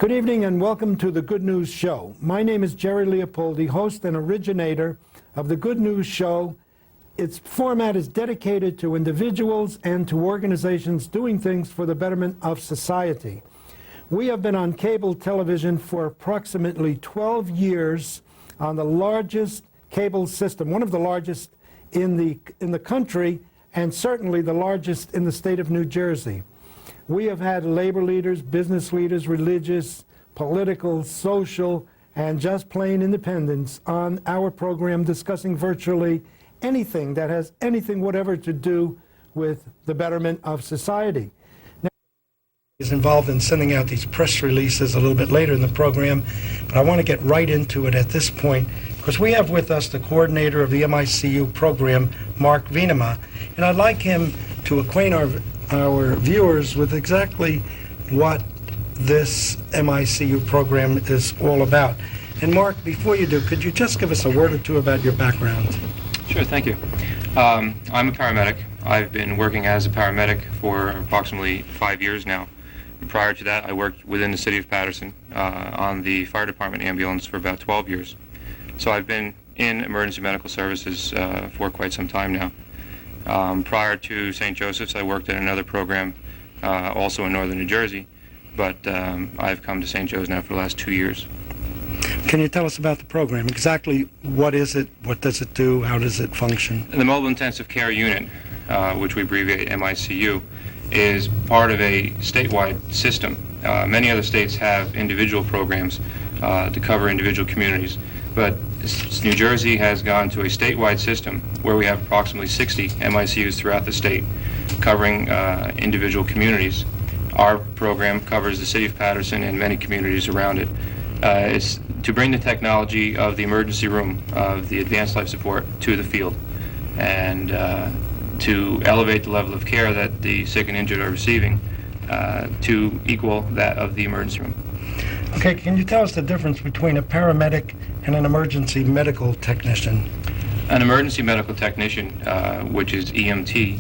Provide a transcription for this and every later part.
Good evening and welcome to the Good News Show. My name is Jerry Leapoldi, host and originator of the Good News Show. Its format is dedicated to individuals and to organizations doing things for the betterment of society. We have been on cable television for approximately 12 years on the largest cable system, one of the largest in the country, and certainly the largest in the state of New Jersey. We have had labor leaders, business leaders, religious, political, social, and just plain independents on our program discussing virtually anything that has anything whatever to do with the betterment of society. Now, is involved in sending out these press releases a little bit later in the program, but I want to get right into it at this point because we have with us the coordinator of the MICU program, Mark Venema, and I'd like him to acquaint our viewers with exactly what this MICU program is all about. And Mark, before you do, could you just give us a word or two about your background? Sure, thank you. I'm a paramedic. I've been working as a paramedic for approximately 5 years now. Prior to that, I worked within the city of Paterson on the fire department ambulance for about 12 years. So I've been in emergency medical services for quite some time now. Prior to St. Joseph's, I worked in another program also in northern New Jersey, but I've come to St. Joe's now for the last 2 years. Can you tell us about the program? Exactly what is it, what does it do, how does it function? The Mobile Intensive Care Unit, which we abbreviate MICU, is part of a statewide system. Many other states have individual programs to cover individual communities, but New Jersey has gone to a statewide system where we have approximately 60 MICUs throughout the state covering individual communities. Our program covers the city of Paterson and many communities around it. It's to bring the technology of the emergency room, of the advanced life support, to the field, and to elevate the level of care that the sick and injured are receiving to equal that of the emergency room. Okay, can you tell us the difference between a paramedic and an emergency medical technician? An emergency medical technician, which is EMT,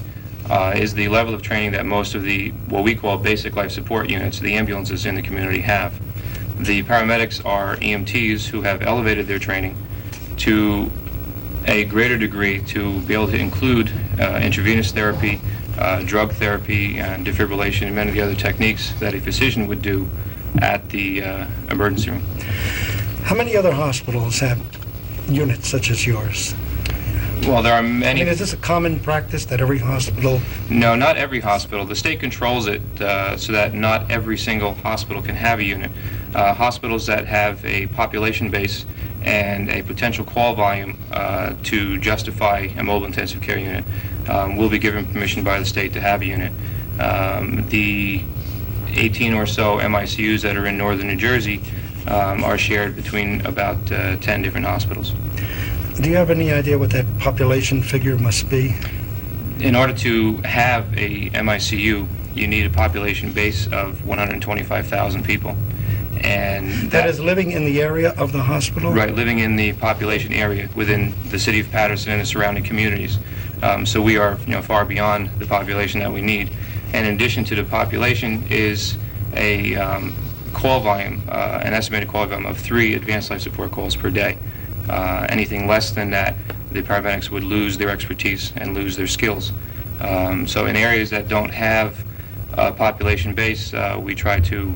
is the level of training that most of the, what we call basic life support units, the ambulances in the community have. The paramedics are EMTs who have elevated their training to a greater degree to be able to include intravenous therapy, drug therapy, and defibrillation, and many of the other techniques that a physician would do at the emergency room. How many other hospitals have units such as yours? Well, there are many. I mean, is this a common practice that every hospital? No, not every hospital. The state controls it so that not every single hospital can have a unit. Hospitals that have a population base and a potential call volume to justify a mobile intensive care unit will be given permission by the state to have a unit. The 18 or so MICUs that are in northern New Jersey are shared between about 10 different hospitals. Do you have any idea what that population figure must be? In order to have a MICU, you need a population base of 125,000 people. And that is living in the area of the hospital? Right, living in the population area within the city of Paterson and the surrounding communities. So we are, far beyond the population that we need. And in addition to the population is a call volume, an estimated call volume of 3 advanced life support calls per day. Anything less than that, the paramedics would lose their expertise and lose their skills. So in areas that don't have a population base, we try to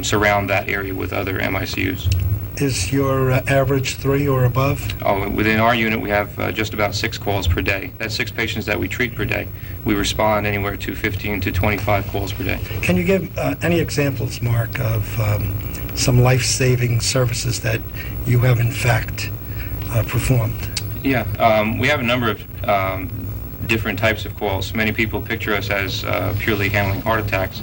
surround that area with other MICUs. Is your average 3 or above? Oh, within our unit we have just about 6 calls per day. That's 6 patients that we treat per day. We respond anywhere to 15 to 25 calls per day. Can you give any examples, Mark, of some life-saving services that you have in fact performed? Yeah, we have a number of different types of calls. Many people picture us as purely handling heart attacks.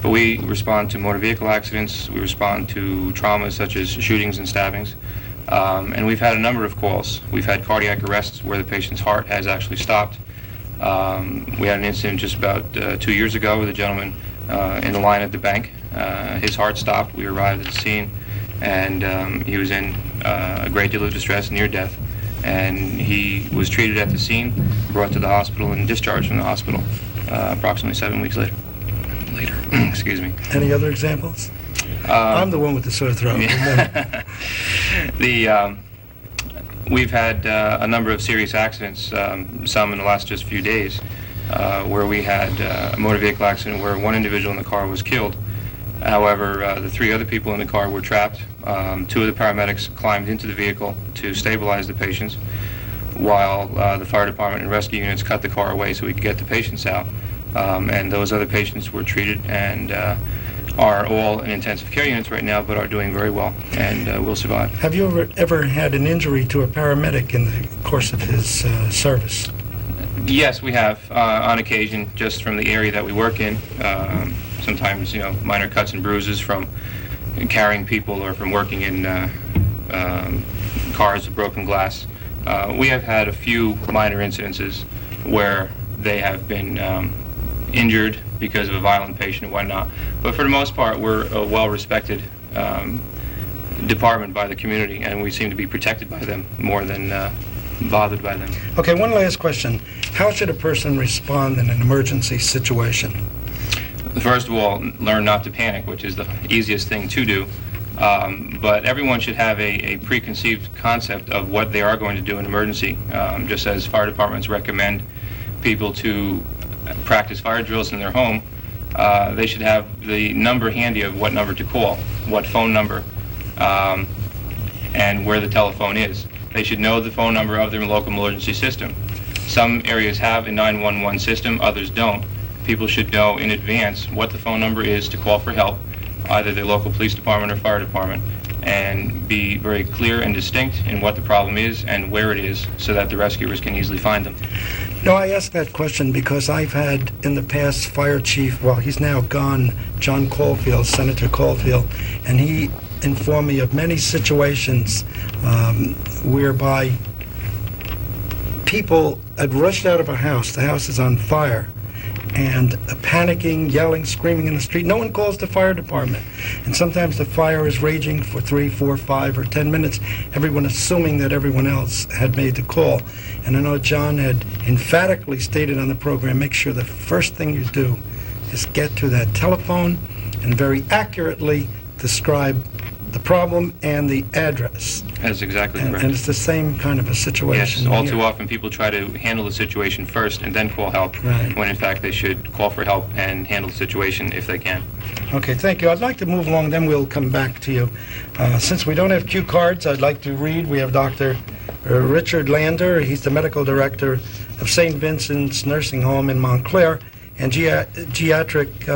But we respond to motor vehicle accidents, we respond to traumas such as shootings and stabbings, and we've had a number of calls. We've had cardiac arrests where the patient's heart has actually stopped. We had an incident just about 2 years ago with a gentleman in the line at the bank. His heart stopped, we arrived at the scene, and he was in a great deal of distress, near death, and he was treated at the scene, brought to the hospital, and discharged from the hospital approximately 7 weeks later. Excuse me. Any other examples? I'm the one with the sore throat. We've had a number of serious accidents, some in the last just few days, where we had a motor vehicle accident where one individual in the car was killed. However, the 3 other people in the car were trapped. 2 of the paramedics climbed into the vehicle to stabilize the patients, while the fire department and rescue units cut the car away so we could get the patients out. And those other patients were treated and are all in intensive care units right now, but are doing very well and will survive. Have you ever had an injury to a paramedic in the course of his service? Yes, we have, on occasion, just from the area that we work in. Sometimes, minor cuts and bruises from carrying people or from working in cars with broken glass. We have had a few minor incidences where they have been injured because of a violent patient and whatnot. But for the most part, we're a well-respected department by the community, and we seem to be protected by them more than bothered by them. Okay, one last question. How should a person respond in an emergency situation? First of all, learn not to panic, which is the easiest thing to do. But everyone should have a preconceived concept of what they are going to do in emergency. Just as fire departments recommend people to practice fire drills in their home, they should have the number handy of what number to call, what phone number, and where the telephone is. They should know the phone number of their local emergency system. Some areas have a 911 system, others don't. People should know in advance what the phone number is to call for help, either the local police department or fire department, and be very clear and distinct in what the problem is and where it is so that the rescuers can easily find them. No, I ask that question because I've had in the past fire chief, well, he's now gone, John Caulfield, Senator Caulfield, and he informed me of many situations whereby people had rushed out of a house, the house is on fire, and panicking, yelling, screaming in the street. No one calls the fire department. And sometimes the fire is raging for 3, 4, 5, or 10 minutes, everyone assuming that everyone else had made the call. And I know John had emphatically stated on the program, make sure the first thing you do is get to that telephone and very accurately describe the problem and the address. That's exactly correct. And it's the same kind of a situation. Yes, all here. too often people try to handle the situation first and then call help, Right. when in fact they should call for help and handle the situation if they can. Okay, thank you. I'd like to move along, then we'll come back to you. Since we don't have cue cards, I'd like to read. We have Dr. Richard Lander. He's the medical director of St. Vincent's Nursing Home in Montclair, and geriatric,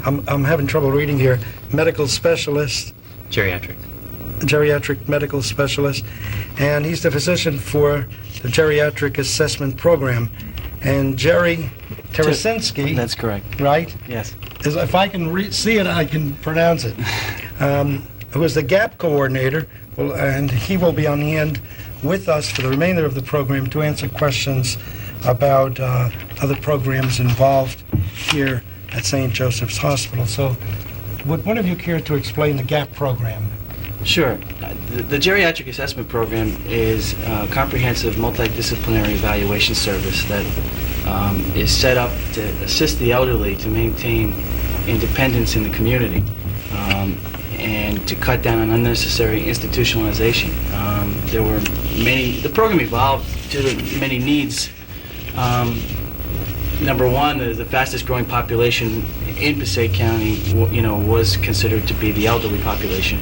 I'm having trouble reading here, medical specialist. Geriatric medical specialist, and he's the physician for the geriatric assessment program. And Jerry Tarasinski, That's correct. right? Yes. If I can see it, I can pronounce it. Who is the GAP coordinator, and he will be on hand with us for the remainder of the program to answer questions about other programs involved here at St. Joseph's Hospital. So would one of you care to explain the GAP program? Sure. The Geriatric Assessment Program is a comprehensive multidisciplinary evaluation service that is set up to assist the elderly to maintain independence in the community and to cut down on unnecessary institutionalization. The program evolved due to many needs. Number one, the fastest growing population in Passaic County, was considered to be the elderly population,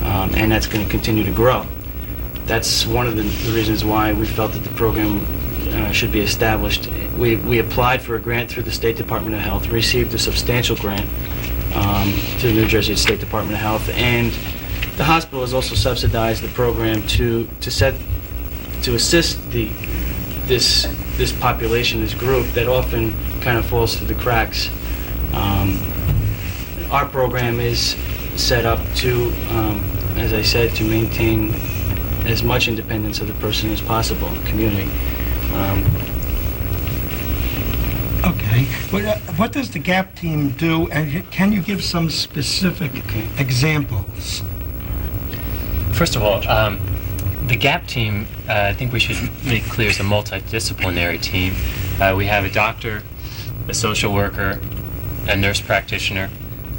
and that's going to continue to grow. That's one of the reasons why we felt that the program should be established. We applied for a grant through the State Department of Health, received a substantial grant to the New Jersey State Department of Health, and the hospital has also subsidized the program to assist this population, this group that often kind of falls through the cracks. Our program is set up to, as I said, to maintain as much independence of the person as possible in the community. Okay. What does the GAP team do, and can you give some specific examples? First of all, the GAP team, I think we should make clear, is a multidisciplinary team. We have a doctor, a social worker, a nurse practitioner,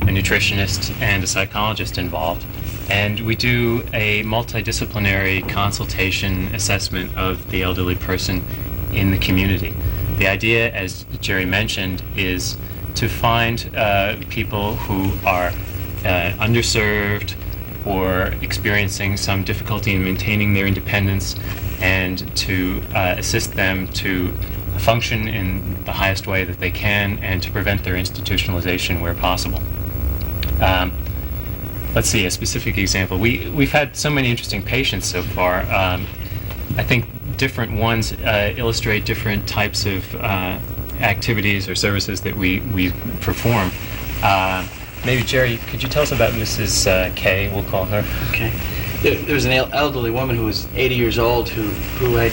a nutritionist, and a psychologist involved. And we do a multidisciplinary consultation assessment of the elderly person in the community. The idea, as Jerry mentioned, is to find people who are underserved or experiencing some difficulty in maintaining their independence, and to assist them to function in the highest way that they can, and to prevent their institutionalization where possible. Let's see, a specific example. We've had so many interesting patients so far. I think different ones illustrate different types of activities or services that we perform. Maybe, Jerry, could you tell us about Mrs. K, we'll call her? Okay. There was an elderly woman who was 80 years old who had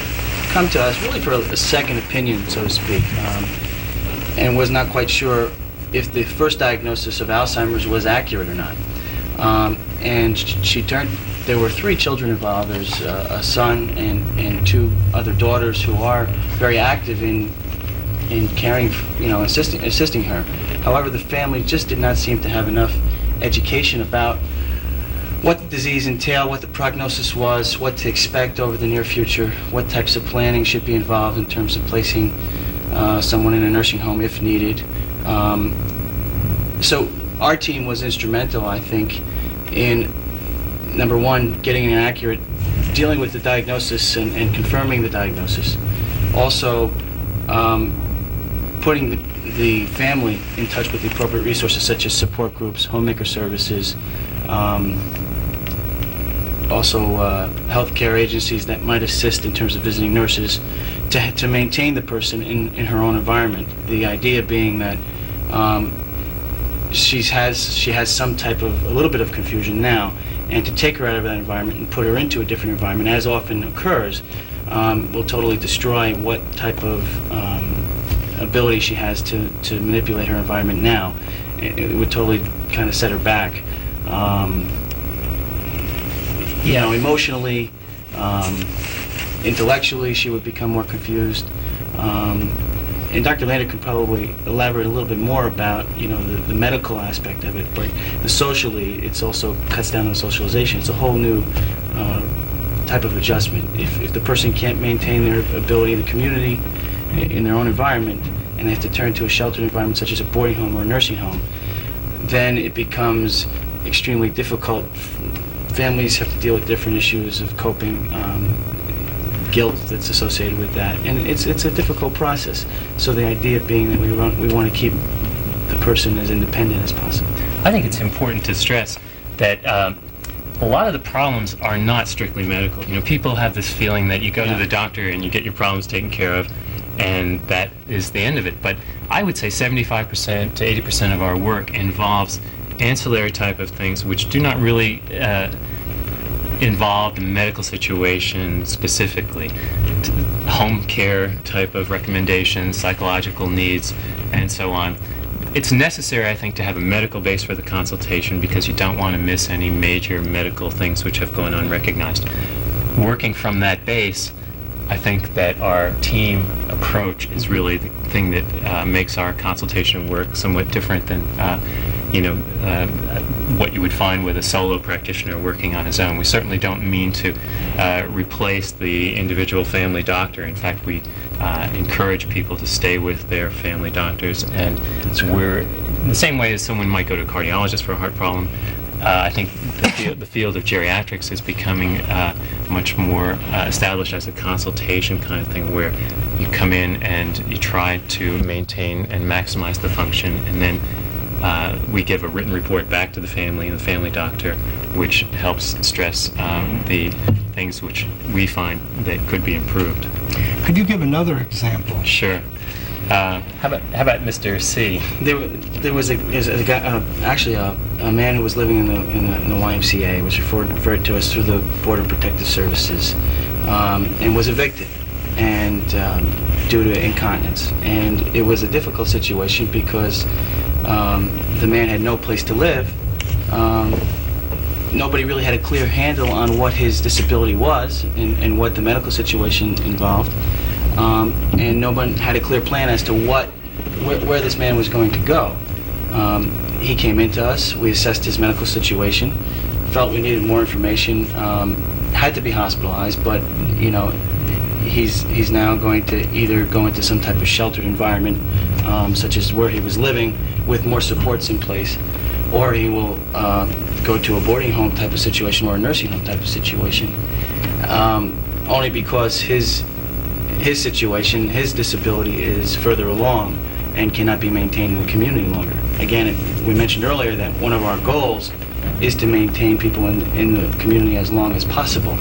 come to us really for a second opinion, so to speak, and was not quite sure if the first diagnosis of Alzheimer's was accurate or not. And there were 3 children involved. There's a son and 2 other daughters who are very active in caring, assisting her. However, the family just did not seem to have enough education about what the disease entailed, what the prognosis was, what to expect over the near future, what types of planning should be involved in terms of placing someone in a nursing home if needed. So our team was instrumental, I think, in, number one, getting an accurate, dealing with the diagnosis and confirming the diagnosis. Also, putting the family in touch with the appropriate resources such as support groups, homemaker services, also healthcare agencies that might assist in terms of visiting nurses to maintain the person in her own environment. The idea being that she has some type of, a little bit of confusion now, and to take her out of that environment and put her into a different environment, as often occurs, will totally destroy what type of ability she has to manipulate her environment now. It would totally kind of set her back. Emotionally, intellectually, she would become more confused. And Dr. Lander could probably elaborate a little bit more about, the medical aspect of it, but socially, it's also cuts down on socialization. It's a whole new type of adjustment. If the person can't maintain their ability in the community, in their own environment, and they have to turn to a sheltered environment such as a boarding home or a nursing home, then it becomes extremely difficult. Families have to deal with different issues of coping, guilt that's associated with that, and it's a difficult process. So the idea being that we want to keep the person as independent as possible. I think it's important to stress that a lot of the problems are not strictly medical. People have this feeling that you go to the doctor and you get your problems taken care of, and that is the end of it. But I would say 75% to 80% of our work involves ancillary type of things which do not really involve the medical situation specifically. Home care type of recommendations, psychological needs, and so on. It's necessary, I think, to have a medical base for the consultation because you don't want to miss any major medical things which have gone unrecognized. Working from that base, I think that our team approach is really the thing that makes our consultation work somewhat different than what you would find with a solo practitioner working on his own. We certainly don't mean to replace the individual family doctor. In fact, we encourage people to stay with their family doctors, and we're in the same way as someone might go to a cardiologist for a heart problem. I think the field of geriatrics is becoming much more established as a consultation kind of thing, where you come in and you try to maintain and maximize the function, and then we give a written report back to the family and the family doctor, which helps stress the things which we find that could be improved. Could you give another example? Sure. How about Mr. C? There was a guy, actually a man who was living in the YMCA, was referred to us through the Board of Protective Services, and was evicted, and due to incontinence. And it was a difficult situation because the man had no place to live. Nobody really had a clear handle on what his disability was and what the medical situation involved. And no one had a clear plan as to where this man was going to go. he came into us, we assessed his medical situation, felt we needed more information, had to be hospitalized, but he's now going to either go into some type of sheltered environment, such as where he was living, with more supports in place, or he will go to a boarding home type of situation or a nursing home type of situation, only because his situation, his disability is further along and cannot be maintained in the community longer. Again, we mentioned earlier that one of our goals is to maintain people in the community as long as possible.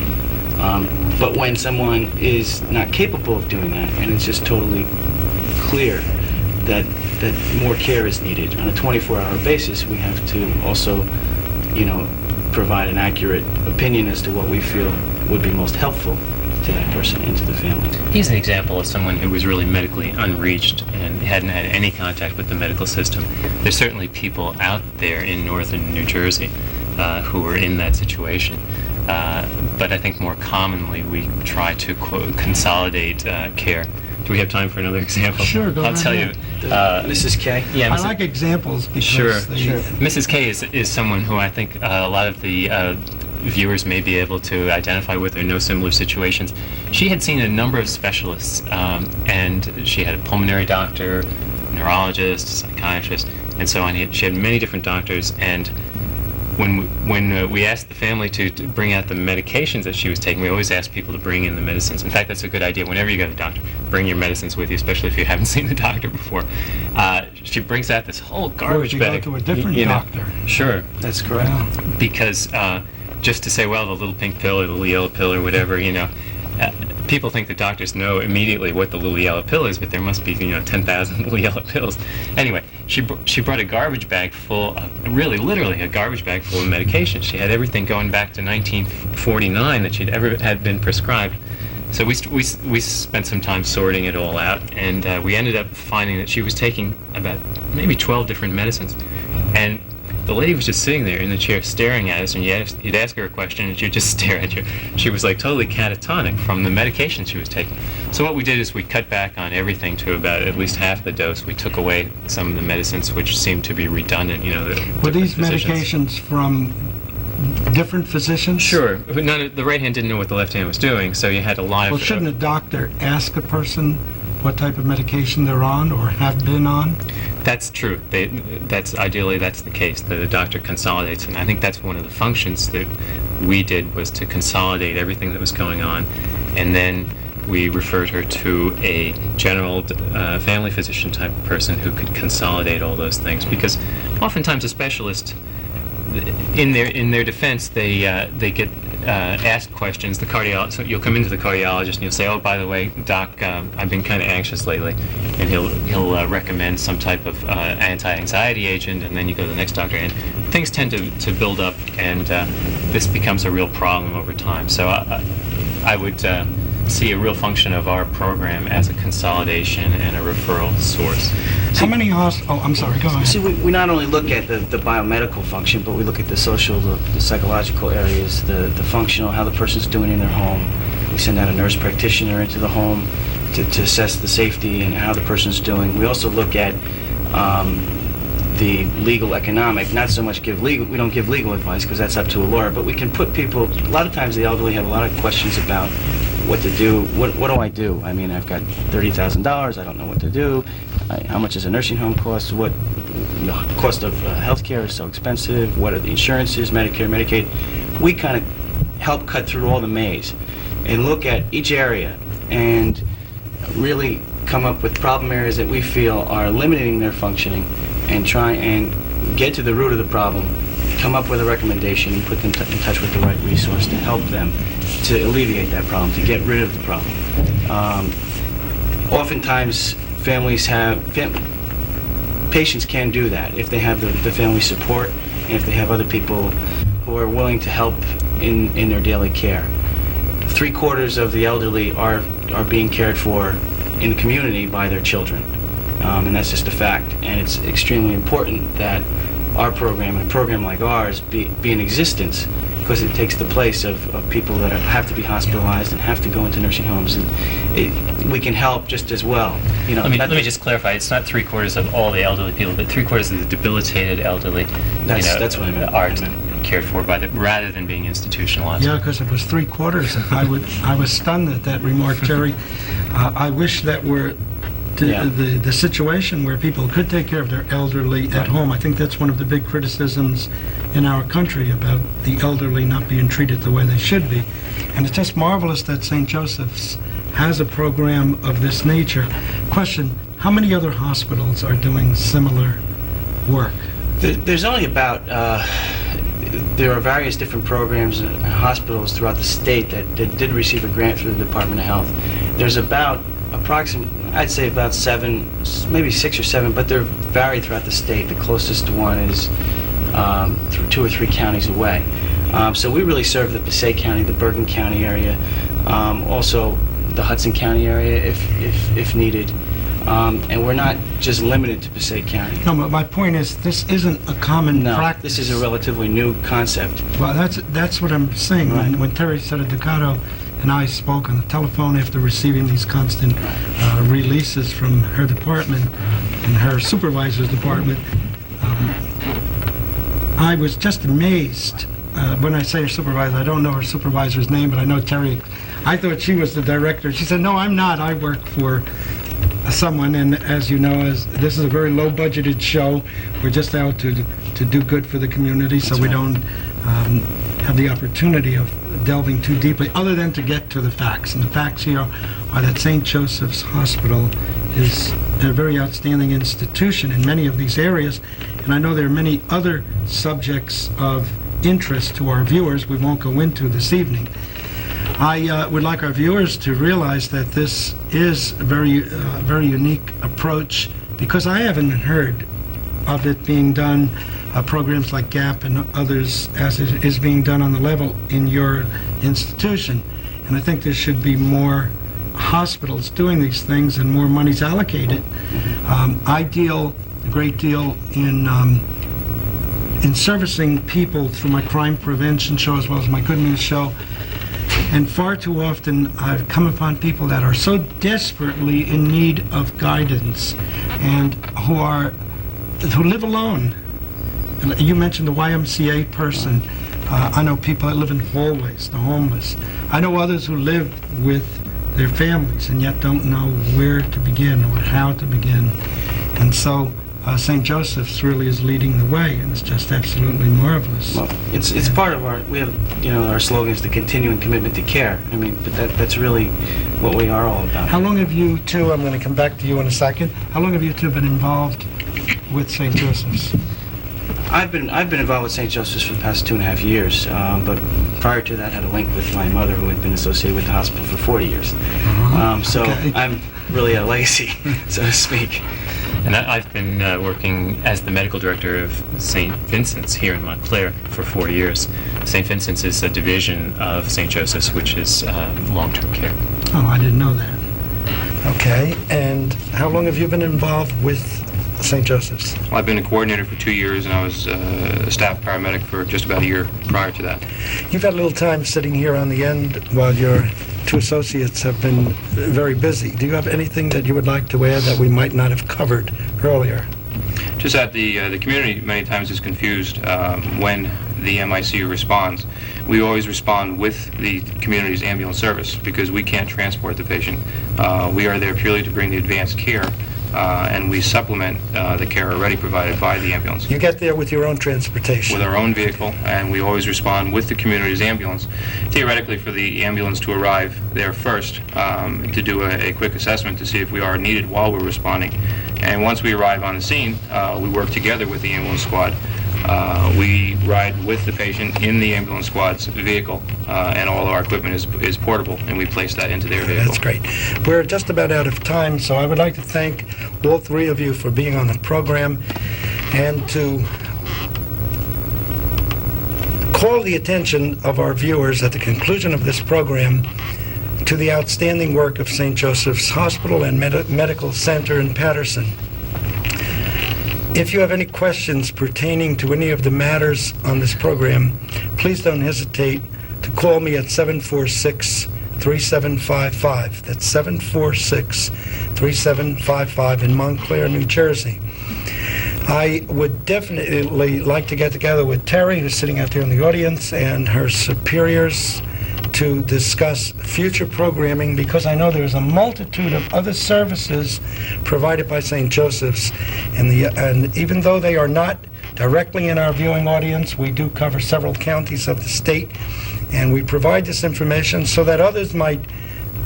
But when someone is not capable of doing that, and it's just totally clear that more care is needed on a 24-hour basis, we have to also, provide an accurate opinion as to what we feel would be most helpful to that person and to the family. He's an example of someone who was really medically unreached and hadn't had any contact with the medical system. There's certainly people out there in northern New Jersey who are in that situation. But I think more commonly we try to consolidate care. Do we have time for another example? Sure, go I'll tell ahead. you. Mrs. K? Yeah, I like examples because Sure. they, Mrs. K is someone who I think a lot of the viewers may be able to identify with or know similar situations. She had seen a number of specialists, and she had a pulmonary doctor, neurologist, psychiatrist, and so on. She had many different doctors, and when we asked the family to bring out the medications that she was taking, we always ask people to bring in the medicines. In fact, that's a good idea. Whenever you go to the doctor, bring your medicines with you, especially if you haven't seen the doctor before. She brings out this whole garbage you bag. go to a different you know. doctor. Sure. That's correct. Because just to say, well, the little pink pill or the little yellow pill or whatever, people think the doctors know immediately what the little yellow pill is, but there must be, 10,000 little yellow pills. Anyway, she brought a garbage bag full of, really, literally a garbage bag full of medication. She had everything going back to 1949 that she'd ever had been prescribed. So we spent some time sorting it all out, and we ended up finding that she was taking about maybe 12 different medicines. And the lady was just sitting there in the chair staring at us, and you'd ask her a question and she'd just stare at you. She was like totally catatonic from the medication she was taking. So what we did is we cut back on everything to about at least half the dose. We took away some of the medicines which seemed to be redundant, Were these physicians. medications from different physicians? Sure. But the right hand didn't know what the left hand was doing, so you had a lot of... Well, shouldn't a doctor ask a person what type of medication they're on or have been on? That's true. Ideally that's the case, that the doctor consolidates, and I think that's one of the functions that we did, was to consolidate everything that was going on, and then we referred her to a general family physician type of person who could consolidate all those things, because oftentimes a specialist, in their defense, they get asked questions. So you'll come into the cardiologist and you'll say, "Oh, by the way, doc, I've been kind of anxious lately," and he'll recommend some type of anti-anxiety agent, and then you go to the next doctor, and things tend to build up, and this becomes a real problem over time. So I would see a real function of our program as a consolidation and a referral source. How many I'm sorry, go ahead. See, we not only look at the biomedical function, but we look at the social, the psychological areas, the functional, how the person's doing in their home. We send out a nurse practitioner into the home to assess the safety and how the person's doing. We also look at the legal, economic, not so much we don't give legal advice because that's up to a lawyer, but we can put people, a lot of times the elderly have a lot of questions about what to do. What do I do? I mean, I've got $30,000, I don't know what to do. How much does a nursing home cost? What the cost of health care is so expensive? What are the insurances, Medicare, Medicaid? We kind of help cut through all the maze and look at each area and really come up with problem areas that we feel are limiting their functioning, and try and get to the root of the problem, come up with a recommendation, and put them in touch with the right resource to help them to alleviate that problem, to get rid of the problem. Oftentimes, families patients can do that if they have the family support and if they have other people who are willing to help in their daily care. 3/4 of the elderly are being cared for in the community by their children, and that's just a fact. And it's extremely important that our program and a program like ours be in existence, because it takes the place of people that have to be hospitalized and have to go into nursing homes. And we can help just as well. You know, Let me just clarify. It's not 3/4 of all the elderly people, but 3/4 of the debilitated elderly. That's what I meant. Are cared for by rather than being institutionalized. Yeah, because it was 3/4. I was stunned at that remark, Jerry. I wish that were the situation where people could take care of their elderly at home. I think that's one of the big criticisms in our country about the elderly not being treated the way they should be. And it's just marvelous that St. Joseph's has a program of this nature. Question, how many other hospitals are doing similar work? There's only about, there are various different programs and hospitals throughout the state that did receive a grant through the Department of Health. There's about I'd say about 7, maybe 6 or 7, but they're varied throughout the state. The closest one is through 2 or 3 counties away. So we really serve the Passaic County, the Bergen County area, also the Hudson County area if needed. And we're not just limited to Passaic County. No, but my point is, this isn't a common practice. This is a relatively new concept. Well, that's what I'm saying. Right. When Terry Sededicato and I spoke on the telephone after receiving these constant releases from her department and her supervisor's department, I was just amazed. When I say her supervisor, I don't know her supervisor's name, but I know Terry. I thought she was the director. She said, "No, I'm not. I work for someone," and as you know, this is a very low-budgeted show. We're just out to do good for the community, so we don't have the opportunity of delving too deeply, other than to get to the facts. And the facts here are that St. Joseph's Hospital is a very outstanding institution in many of these areas, and I know there are many other subjects of interest to our viewers we won't go into this evening. I would like our viewers to realize that this is a very unique approach, because I haven't heard of it being done, programs like GAP and others, as it is being done on the level in your institution. And I think there should be more hospitals doing these things and more monies allocated. I deal a great deal in servicing people through my crime prevention show as well as my good news show. And far too often I've come upon people that are so desperately in need of guidance and who live alone. And you mentioned the YMCA person. I know people that live in hallways, the homeless. I know others who live with their families and yet don't know where to begin or how to begin. And so St. Joseph's really is leading the way, and it's just absolutely marvelous. Well, it's part of our, we have, our slogan is the continuing commitment to care. I mean, but that's really what we are all about. How long have you two, I'm going to come back to you in a second, how long have you two been involved with St. Joseph's? I've been involved with St. Joseph's for the past 2.5 years, but prior to that, I had a link with my mother, who had been associated with the hospital for 40 years. So okay. I'm really a legacy, so to speak. And I've been working as the medical director of St. Vincent's here in Montclair for 4 years. St. Vincent's is a division of St. Joseph's, which is long-term care. Oh, I didn't know that. Okay, and how long have you been involved with St. Joseph's? Well, I've been a coordinator for 2 years, and I was a staff paramedic for just about a year prior to that. You've had a little time sitting here on the end while your two associates have been very busy. Do you have anything that you would like to add that we might not have covered earlier? Just that the community many times is confused when the MICU responds. We always respond with the community's ambulance service because we can't transport the patient. We are there purely to bring the advanced care, and we supplement the care already provided by the ambulance. You get there with your own transportation? With our own vehicle, and we always respond with the community's ambulance, theoretically for the ambulance to arrive there first to do a quick assessment to see if we are needed while we're responding. And once we arrive on the scene, we work together with the ambulance squad. We ride with the patient in the ambulance squad's vehicle, and all of our equipment is portable, and we place that into their vehicle. That's great. We're just about out of time, so I would like to thank all three of you for being on the program and to call the attention of our viewers at the conclusion of this program to the outstanding work of St. Joseph's Hospital and Medical Center in Patterson. If you have any questions pertaining to any of the matters on this program, please don't hesitate to call me at 746 3755. That's 746-3755 in Montclair, New Jersey. I would definitely like to get together with Terry, who's sitting out there in the audience, and her superiors to discuss future programming, because I know there's a multitude of other services provided by St. Joseph's, and even though they are not directly in our viewing audience, we do cover several counties of the state, and we provide this information so that others might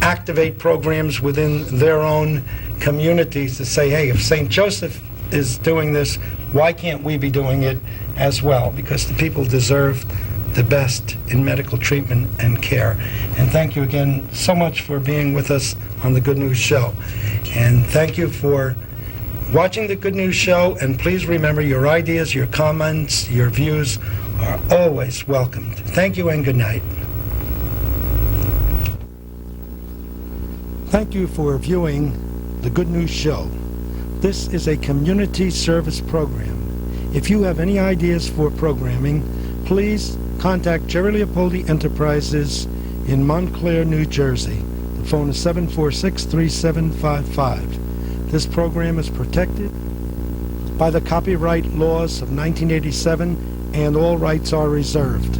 activate programs within their own communities to say, hey, if St. Joseph is doing this, why can't we be doing it as well? Because the people deserve the best in medical treatment and care. And thank you again so much for being with us on the Good News Show. And thank you for watching the Good News Show, and please remember your ideas, your comments, your views are always welcomed. Thank you and good night. Thank you for viewing the Good News Show. This is a community service program. If you have any ideas for programming, please contact Jerry Leapoldi Enterprises in Montclair, New Jersey. The phone is 746-3755. This program is protected by the copyright laws of 1987, and all rights are reserved.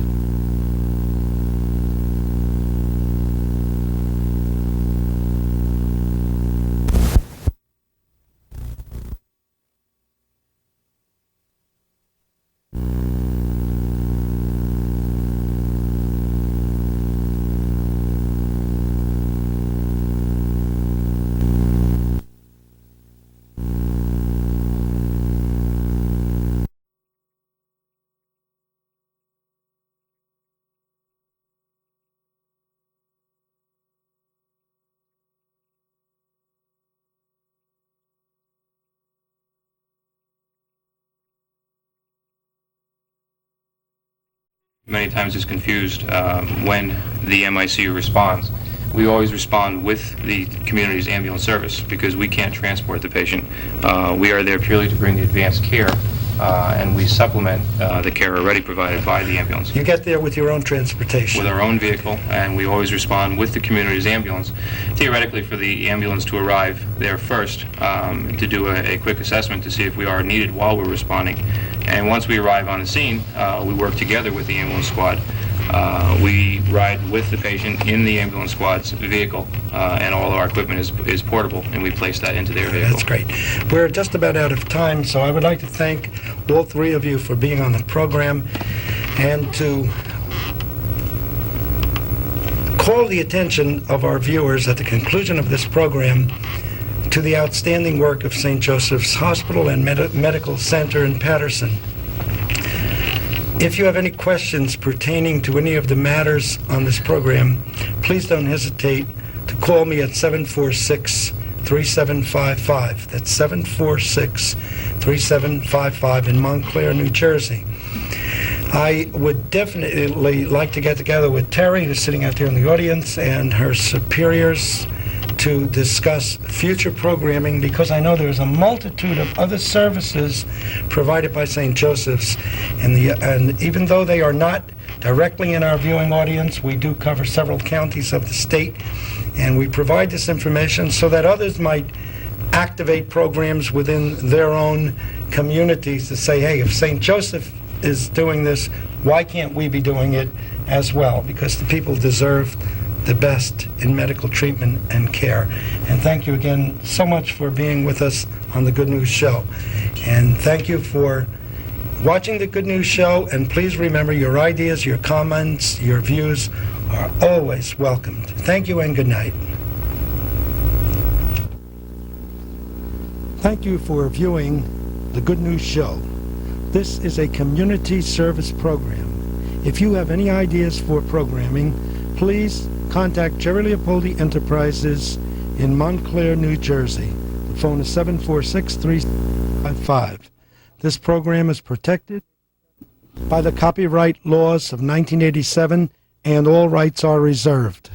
Many times is confused when the MICU responds. We always respond with the community's ambulance service because we can't transport the patient. We are there purely to bring the advanced care, and we supplement the care already provided by the ambulance. You get there with your own transportation. With our own vehicle, and we always respond with the community's ambulance, theoretically for the ambulance to arrive there first to do a quick assessment to see if we are needed while we're responding. And once we arrive on the scene, we work together with the ambulance squad. We ride with the patient in the ambulance squad's vehicle, and all of our equipment is portable, and we place that into their vehicle. That's great. We're just about out of time, so I would like to thank all three of you for being on the program, and to call the attention of our viewers at the conclusion of this program to the outstanding work of St. Joseph's Hospital and Medical Center in Patterson. If you have any questions pertaining to any of the matters on this program, please don't hesitate to call me at 746-3755. That's 746-3755 in Montclair, New Jersey. I would definitely like to get together with Terry, who's sitting out there in the audience, and her superiors to discuss future programming, because I know there's a multitude of other services provided by St. Joseph's, and even though they are not directly in our viewing audience, we do cover several counties of the state, and we provide this information so that others might activate programs within their own communities to say, hey, if St. Joseph is doing this, why can't we be doing it as well? Because the people deserve the best in medical treatment and care. And thank you again so much for being with us on the Good News Show. And thank you for watching the Good News Show, and please remember your ideas, your comments, your views are always welcomed. Thank you and good night. Thank you for viewing the Good News Show. This is a community service program. If you have any ideas for programming, please contact Jerry Leapoldi Enterprises in Montclair, New Jersey. The phone is 746-3755. This program is protected by the copyright laws of 1987, and all rights are reserved.